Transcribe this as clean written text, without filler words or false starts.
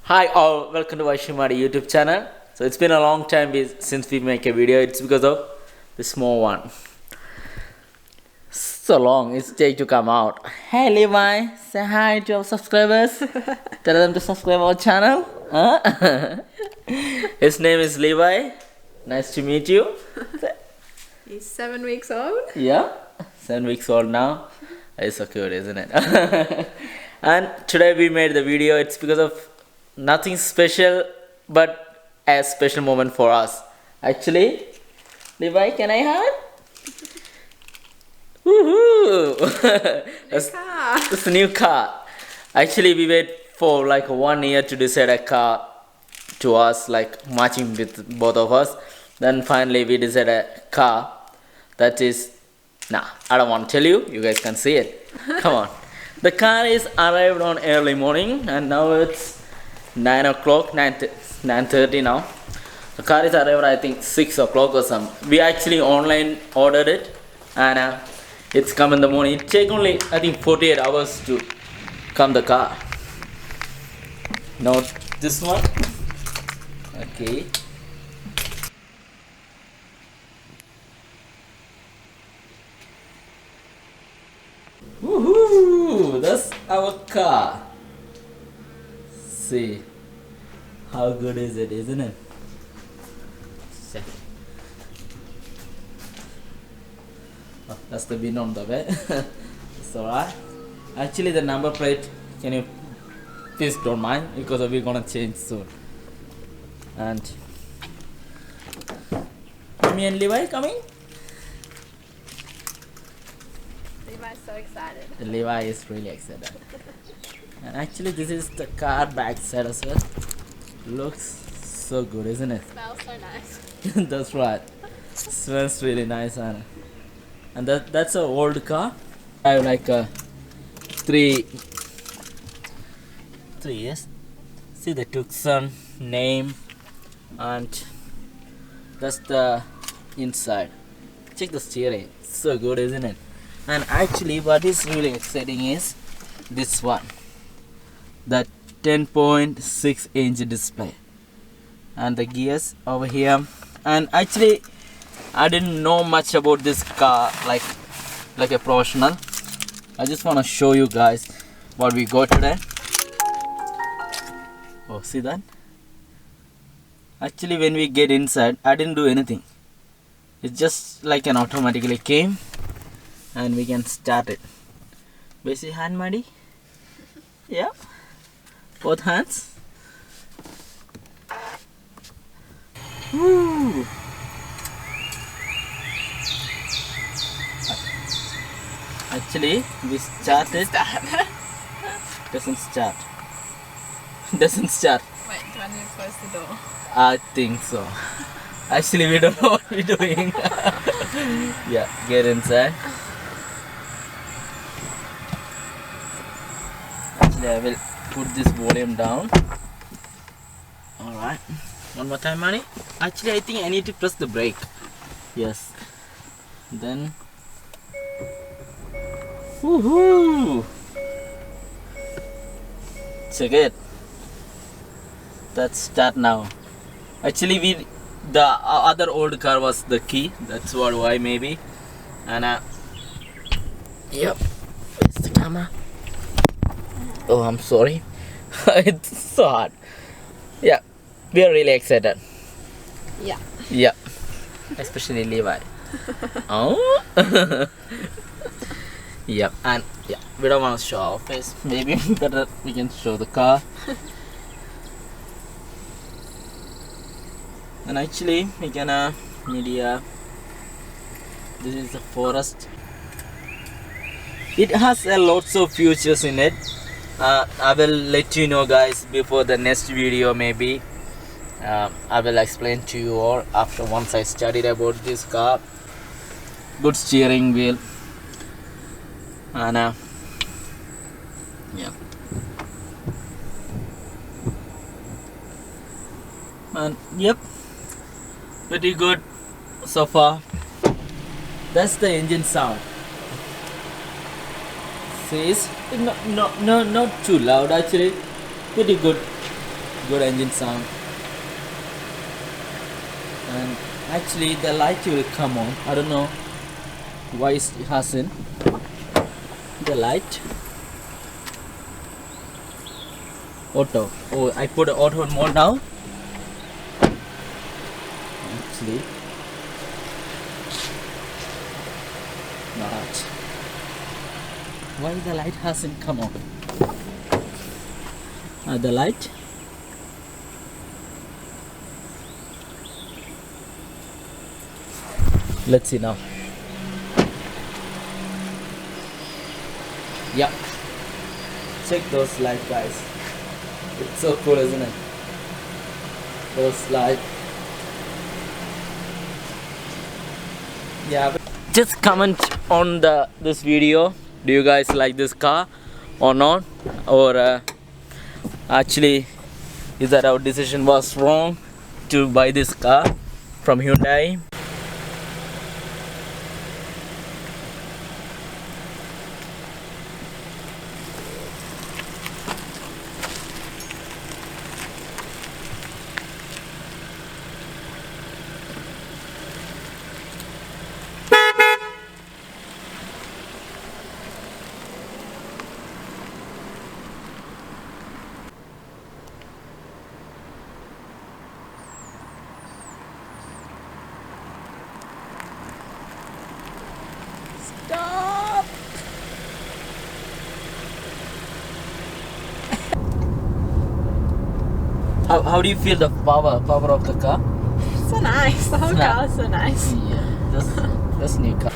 Hi all, welcome to Vaishimari YouTube channel. So it's been a long time since we make a video. It's because of the small one. So long it's take to come out. Hey Levi, say hi to our subscribers. Tell them to subscribe our channel. Huh? His name is Levi. Nice to meet you. He's 7 weeks old. Yeah, 7 weeks old now. It's so cute, isn't it? And today we made the video. It's because of nothing special, but a special moment for us. Actually, Levi, can I hug? Woohoo! That's a new car. Actually, we wait for like 1 year to decide a car to us, like matching with both of us. Then finally we decided a car that is, I don't want to tell you. You guys can see it. Come on. The car is arrived on early morning, and now it's 9 o'clock, 9:30 now. The car is arrived, I think 6 o'clock or something. We actually online ordered it, and it's come in the morning. It take only, I think, 48 hours to come the car. Now this one. Okay. Woohoo! That's our car. See how good is it, isn't it? Oh, that's the bin on the way. It's alright. Actually, the number plate, can you please don't mind, because we're gonna change soon. And me and Levi coming. Levi's so excited. Levi is really excited. And actually, this is the car backside as well. Looks so good, isn't it? Smells so nice. That's right. Smells really nice, and that's an old car. I have like a three years. See the Tucson name, and that's the inside. Check the steering. So good, isn't it? And actually, what is really exciting is this one. That 10.6-inch display, and the gears over here. And actually, I didn't know much about this car like a professional. I just want to show you guys what we got today. Oh, see that? Actually, when we get inside, I didn't do anything. It's just like an automatically came, and we can start it. Basic hand, Maddie. Yeah. Both hands. Woo. Actually, we started. Doesn't start. Doesn't start. Wait, do I need to close the door? I think so. Actually, we don't know what we're doing. Yeah, get inside. Actually, I will put this volume down. Alright. One more time, Manny. Actually, I think I need to press the brake. Yes. Then. Woohoo! Check it. Let's start now. Actually, the other old car was the key. That's why maybe. And yep. Where's the camera? Oh, I'm sorry. It's so hard. Yeah, we are really excited. Yeah. Yeah, especially Levi. Oh. Yep, and yeah, we don't want to show our face. Maybe better we can show the car. And actually, we can media. This is the forest. It has lots of features in it. I will let you know, guys, before the next video. Maybe I will explain to you all after once I studied about this car. Good steering wheel, and yeah, and yep, pretty good so far. That's the engine sound. Says not too loud, actually, pretty good. good engine sound. And actually the light will come on. I don't know why it hasn't. The light. Auto. Oh, I put auto mode now. Actually, not. Why the light hasn't come on? The light. Let's see now. Yeah. Check those lights, guys. It's so cool, isn't it? Those lights. Yeah. Just comment on this video. Do you guys like this car or not? Or actually, is that our decision was wrong to buy this car from Hyundai? Stop! How do you feel the power of the car? So nice. The whole Snap. car is so nice. Yeah, that's new car.